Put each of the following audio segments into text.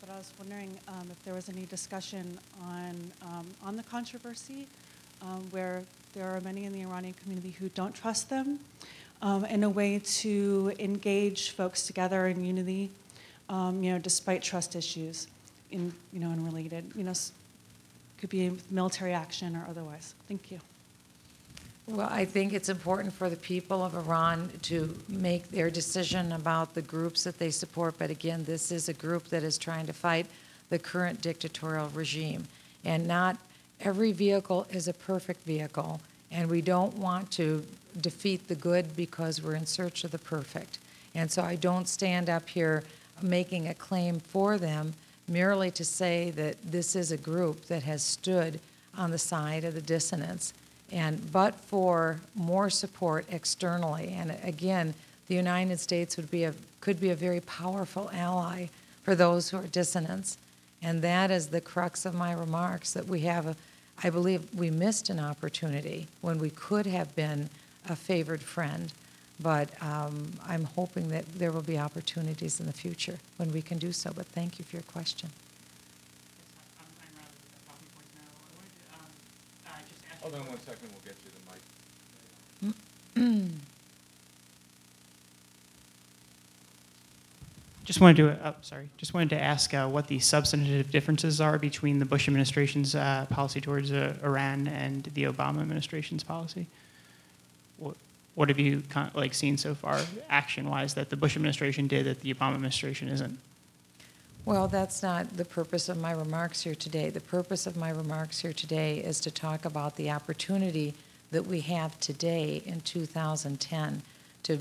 but I was wondering if there was any discussion on the controversy, where there are many in the Iranian community who don't trust them, and a way to engage folks together in unity, despite trust issues, in related, could be military action or otherwise. Thank you. Well, I think it's important for the people of Iran to make their decision about the groups that they support. But again, this is a group that is trying to fight the current dictatorial regime. And not every vehicle is a perfect vehicle. And we don't want to defeat the good because we're in search of the perfect. And so I don't stand up here making a claim for them merely to say that this is a group that has stood on the side of the dissidents. But for more support externally, and again, the United States could be a very powerful ally for those who are dissidents, and that is the crux of my remarks, that we have, I believe we missed an opportunity when we could have been a favored friend, but I'm hoping that there will be opportunities in the future when we can do so, but thank you for your question. Hold on 1 second, we'll get you the mic. Just wanted to ask what the substantive differences are between the Bush administration's policy towards Iran and the Obama administration's policy. What have you seen so far, action-wise, that the Bush administration did that the Obama administration isn't? Well, that's not the purpose of my remarks here today. The purpose of my remarks here today is to talk about the opportunity that we have today in 2010 to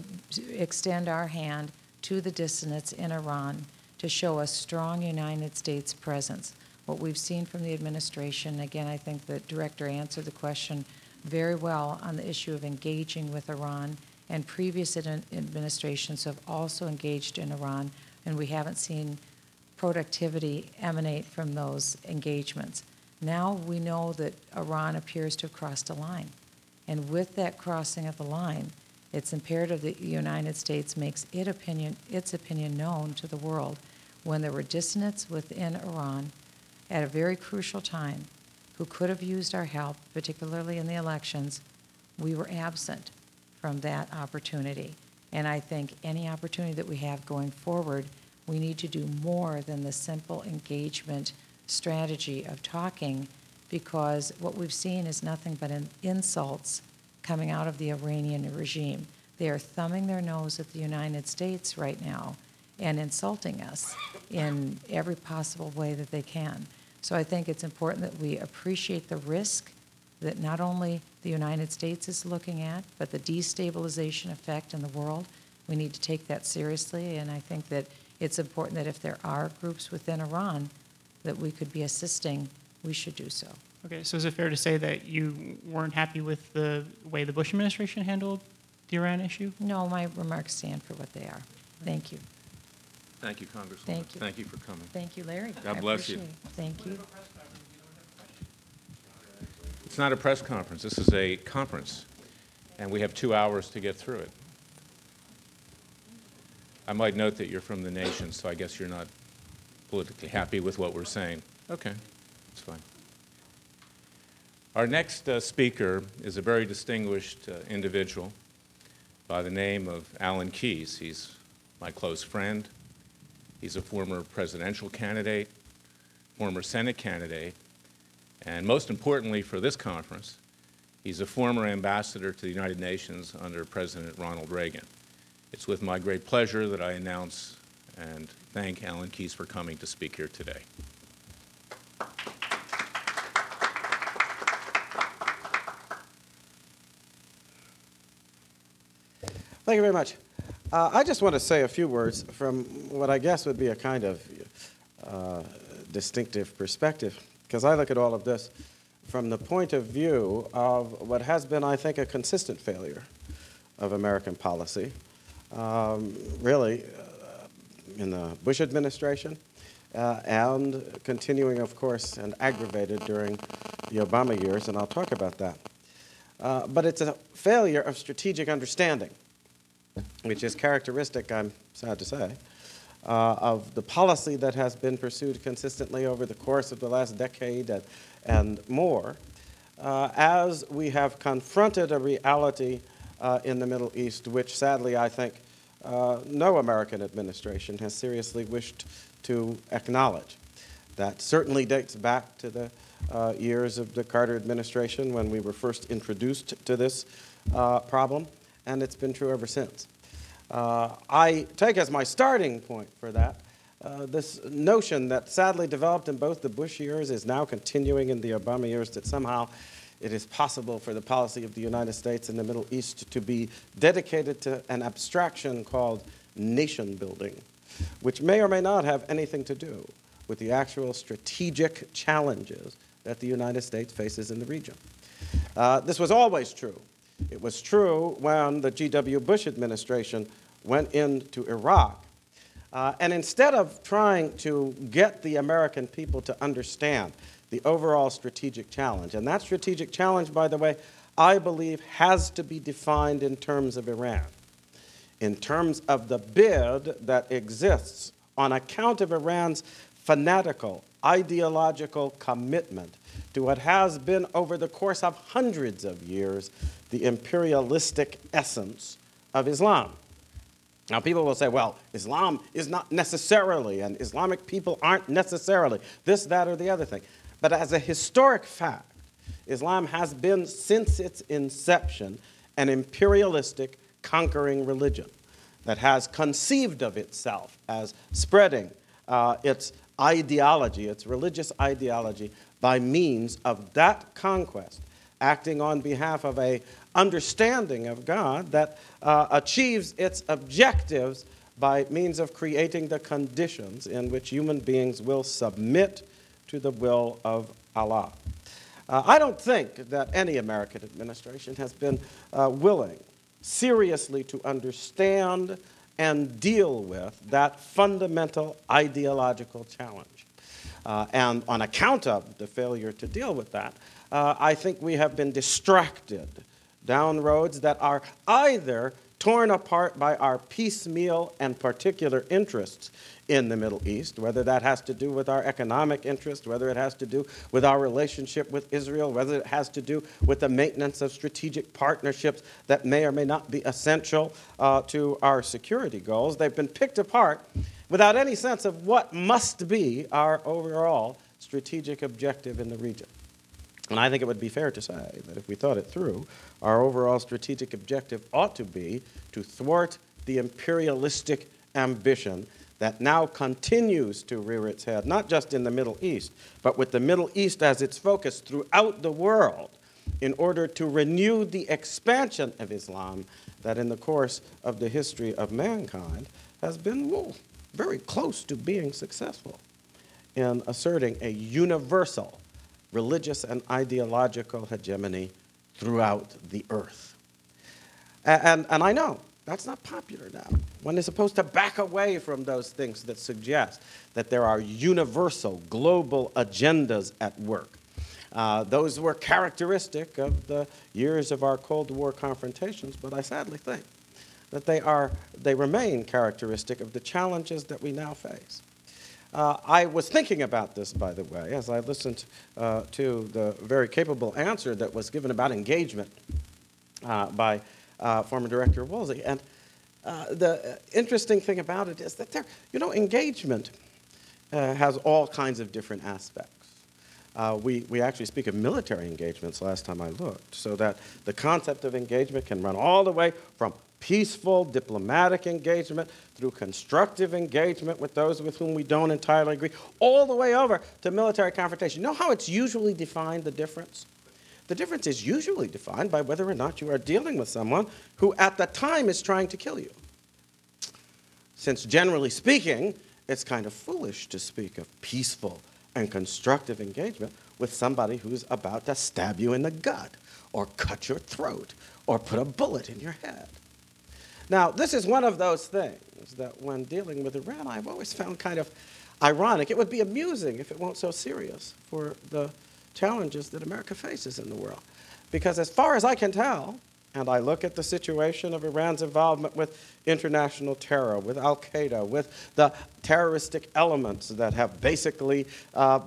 extend our hand to the dissidents in Iran to show a strong United States presence. What we've seen from the administration, again, I think the director answered the question very well on the issue of engaging with Iran, and previous administrations have also engaged in Iran, and we haven't seen productivity emanate from those engagements. Now we know that Iran appears to have crossed a line. And with that crossing of the line, it's imperative that the United States makes its opinion known to the world. When there were dissidents within Iran at a very crucial time who could have used our help, particularly in the elections, we were absent from that opportunity. And I think any opportunity that we have going forward, we need to do more than the simple engagement strategy of talking, because what we've seen is nothing but insults coming out of the Iranian regime. They are thumbing their nose at the United States right now and insulting us in every possible way that they can. So I think it's important that we appreciate the risk that not only the United States is looking at, but the destabilization effect in the world. We need to take that seriously, and I think that it's important that if there are groups within Iran that we could be assisting, we should do so. Okay, so is it fair to say that you weren't happy with the way the Bush administration handled the Iran issue? No, my remarks stand for what they are. Thank you. Thank you, Congresswoman. Thank you. Thank you for coming. Thank you, Larry. God bless you. Thank you. It's not a press conference. This is a conference, and we have 2 hours to get through it. I might note that you're from the nation, so I guess you're not politically happy with what we're saying. Okay, that's fine. Our next speaker is a very distinguished individual by the name of Alan Keyes. He's my close friend. He's a former presidential candidate, former Senate candidate, and most importantly for this conference, he's a former ambassador to the United Nations under President Ronald Reagan. It's with my great pleasure that I announce and thank Alan Keyes for coming to speak here today. Thank you very much. I just want to say a few words from what I guess would be a kind of distinctive perspective, because I look at all of this from the point of view of what has been, I think, a consistent failure of American policy, really in the Bush administration, and continuing, of course, and aggravated during the Obama years, and I'll talk about that. But it's a failure of strategic understanding, which is characteristic, I'm sad to say, of the policy that has been pursued consistently over the course of the last decade and more, as we have confronted a reality in the Middle East, which sadly I think no American administration has seriously wished to acknowledge. That certainly dates back to the years of the Carter administration when we were first introduced to this problem, and it's been true ever since. I take as my starting point for that this notion that sadly developed in both the Bush years is now continuing in the Obama years, that somehow it is possible for the policy of the United States in the Middle East to be dedicated to an abstraction called nation building, which may or may not have anything to do with the actual strategic challenges that the United States faces in the region. This was always true. It was true when the G.W. Bush administration went into Iraq. And instead of trying to get the American people to understand the overall strategic challenge, and that strategic challenge, by the way, I believe has to be defined in terms of Iran, in terms of the bid that exists on account of Iran's fanatical, ideological commitment to what has been, over the course of hundreds of years, the imperialistic essence of Islam. Now, people will say, well, Islam is not necessarily, and Islamic people aren't necessarily this, that, or the other thing. But as a historic fact, Islam has been, since its inception, an imperialistic, conquering religion that has conceived of itself as spreading its ideology, its religious ideology, by means of that conquest, acting on behalf of an understanding of God that achieves its objectives by means of creating the conditions in which human beings will submit to the will of Allah. I don't think that any American administration has been willing seriously to understand and deal with that fundamental ideological challenge. And on account of the failure to deal with that, I think we have been distracted down roads that are either torn apart by our piecemeal and particular interests in the Middle East, whether that has to do with our economic interest, whether it has to do with our relationship with Israel, whether it has to do with the maintenance of strategic partnerships that may or may not be essential to our security goals. They've been picked apart without any sense of what must be our overall strategic objective in the region. And I think it would be fair to say that if we thought it through, our overall strategic objective ought to be to thwart the imperialistic ambition that now continues to rear its head, not just in the Middle East, but with the Middle East as its focus throughout the world, in order to renew the expansion of Islam that in the course of the history of mankind has been very close to being successful in asserting a universal religious and ideological hegemony throughout the earth. And I know that's not popular now. One is supposed to back away from those things that suggest that there are universal global agendas at work. Those were characteristic of the years of our Cold War confrontations, but I sadly think that they remain characteristic of the challenges that we now face. I was thinking about this, by the way, as I listened to the very capable answer that was given about engagement by former Director Woolsey. And the interesting thing about it is that engagement has all kinds of different aspects. We actually speak of military engagements last time I looked, so that the concept of engagement can run all the way from peaceful diplomatic engagement through constructive engagement with those with whom we don't entirely agree, all the way over to military confrontation. You know how it's usually defined, the difference? The difference is usually defined by whether or not you are dealing with someone who at the time is trying to kill you. Since generally speaking, it's kind of foolish to speak of peaceful and constructive engagement with somebody who's about to stab you in the gut or cut your throat or put a bullet in your head. Now, this is one of those things that when dealing with Iran, I've always found kind of ironic. It would be amusing if it weren't so serious for the challenges that America faces in the world. Because as far as I can tell, and I look at the situation of Iran's involvement with international terror, with al-Qaeda, with the terroristic elements that have basically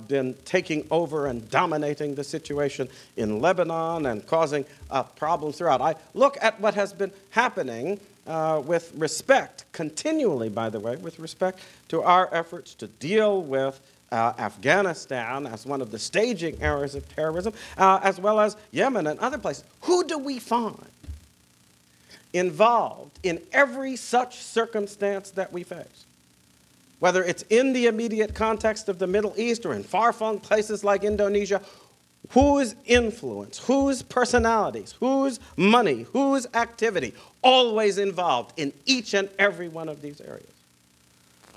been taking over and dominating the situation in Lebanon and causing problems throughout. I look at what has been happening with respect, continually, by the way, with respect to our efforts to deal with Afghanistan as one of the staging areas of terrorism, as well as Yemen and other places. Who do we find involved in every such circumstance that we face? Whether it's in the immediate context of the Middle East or in far-flung places like Indonesia, whose influence, whose personalities, whose money, whose activity always involved in each and every one of these areas?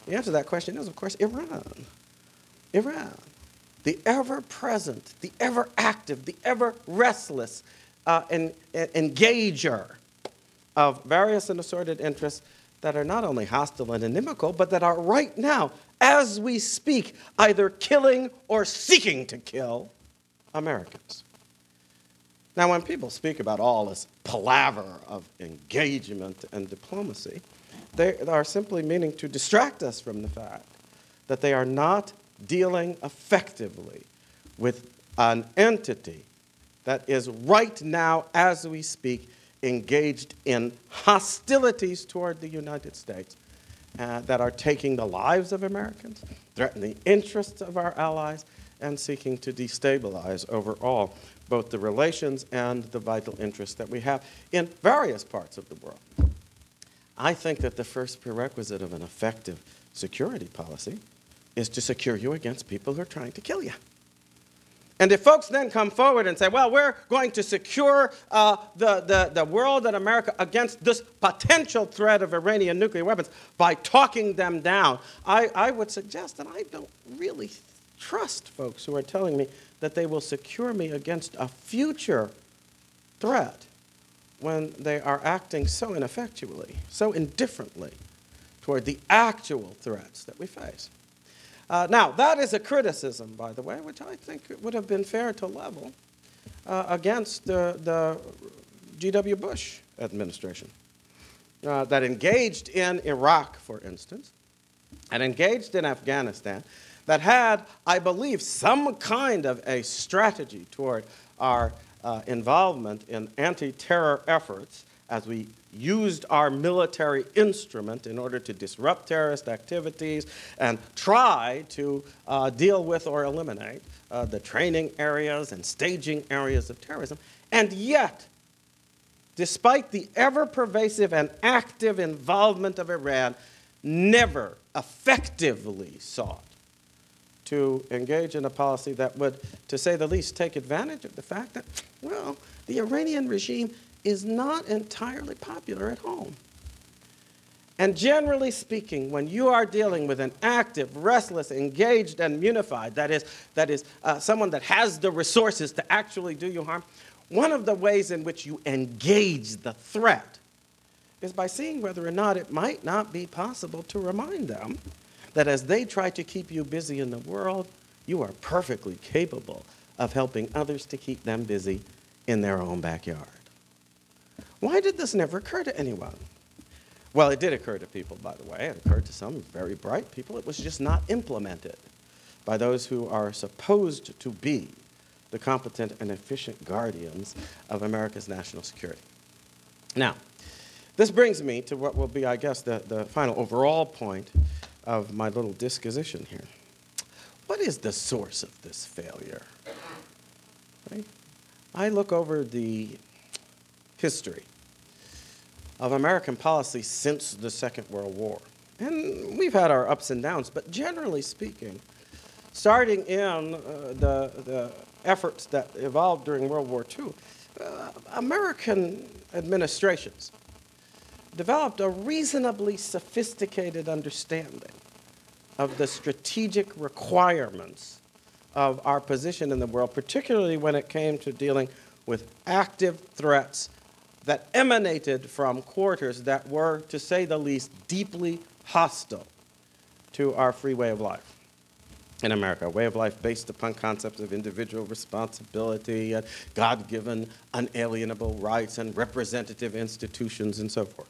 The answer to that question is, of course, Iran. Iran, the ever-present, the ever-active, the ever-restless engager of various and assorted interests that are not only hostile and inimical, but that are right now, as we speak, either killing or seeking to kill Americans. Now, when people speak about all this palaver of engagement and diplomacy, they are simply meaning to distract us from the fact that they are not dealing effectively with an entity that is right now, as we speak, engaged in hostilities toward the United States that are taking the lives of Americans, threatening the interests of our allies, and seeking to destabilize overall both the relations and the vital interests that we have in various parts of the world. I think that the first prerequisite of an effective security policy is to secure you against people who are trying to kill you. And if folks then come forward and say, well, we're going to secure the world and America against this potential threat of Iranian nuclear weapons by talking them down, I would suggest that I don't really trust folks who are telling me that they will secure me against a future threat when they are acting so ineffectually, so indifferently toward the actual threats that we face. Now, that is a criticism, by the way, which I think it would have been fair to level against the G.W. Bush administration that engaged in Iraq, for instance, and engaged in Afghanistan, that had, I believe, some kind of a strategy toward our involvement in anti-terror efforts as we used our military instrument in order to disrupt terrorist activities and try to deal with or eliminate the training areas and staging areas of terrorism. And yet, despite the ever-pervasive and active involvement of Iran, never effectively sought to engage in a policy that would, to say the least, take advantage of the fact that, well, the Iranian regime is not entirely popular at home. And generally speaking, when you are dealing with an active, restless, engaged, and unified, that is someone that has the resources to actually do you harm, one of the ways in which you engage the threat is by seeing whether or not it might not be possible to remind them that as they try to keep you busy in the world, you are perfectly capable of helping others to keep them busy in their own backyard. Why did this never occur to anyone? Well, it did occur to people, by the way. It occurred to some very bright people. It was just not implemented by those who are supposed to be the competent and efficient guardians of America's national security. Now, this brings me to what will be, I guess, the final overall point of my little disquisition here. What is the source of this failure? Right? I look over the history of American policy since the Second World War. And we've had our ups and downs, but generally speaking, starting in the efforts that evolved during World War II, American administrations developed a reasonably sophisticated understanding of the strategic requirements of our position in the world, particularly when it came to dealing with active threats that emanated from quarters that were, to say the least, deeply hostile to our free way of life. in America, a way of life based upon concepts of individual responsibility and God-given unalienable rights and representative institutions and so forth.